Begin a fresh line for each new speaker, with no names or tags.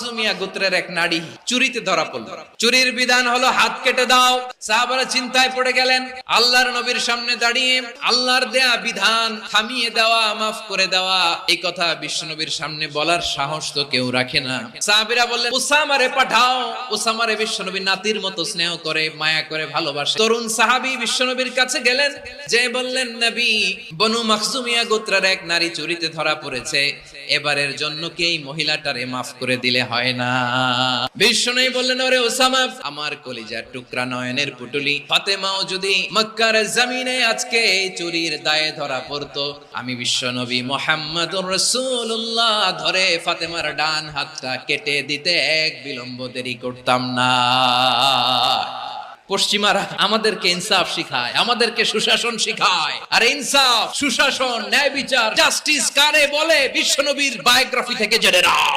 মাখজুমিয়া গোত্রের এক নারী চুরিতে ধরা পড়ল। চুরির বিধান হলো হাত কেটে দাও। সাহাবারা চিন্তায় পড়ে গেলেন। আল্লাহর নবীর সামনে দাঁড়িয়ে আল্লাহর দেয়া বিধান থামিয়ে দেওয়া, মাফ করে দেওয়া, এই কথা বিশ্বনবীর সামনে বলার সাহস তো কেউ রাখে না। সাহাবীরা বললেন, উসামারে পাঠাও। উসামারে বিশ্বনবী নাতির মতো স্নেহ করে, মায়া করে, ভালোবাসে। তরুণ সাহাবী বিশ্বনবীর কাছে গেলেন, যে বললেন, নবী, বনু মাখজুমিয়া গোত্রের এক নারী চুরিতে ধরা পড়েছে, এবারের জন্য কি এই মহিলাটারে মাফ করে দিলে হয় না? বিশ্বনবী বললেন, ওরে ওসামা, আমার কলিজার টুকরা, নয়নের পুটুলি ফাতেমাও যদি মক্কার জমিনে আজকে চুরির দায়ে ধরা পড়তো, আমি বিশ্বনবী মুহাম্মদুর রাসূলুল্লাহ ধরে ফাতেমার ডান হাতটা কেটে দিতে এক বিলম্ব দেরি করতাম না। পশ্চিমারা আমাদেরকে ইনসাফ শিখায়, আমাদেরকে সুশাসন শিখায়। আর ইনসাফ, সুশাসন, ন্যায় বিচার, জাস্টিস কারে বলে বিশ্বনবীর বায়োগ্রাফি থেকে জেনে নাও।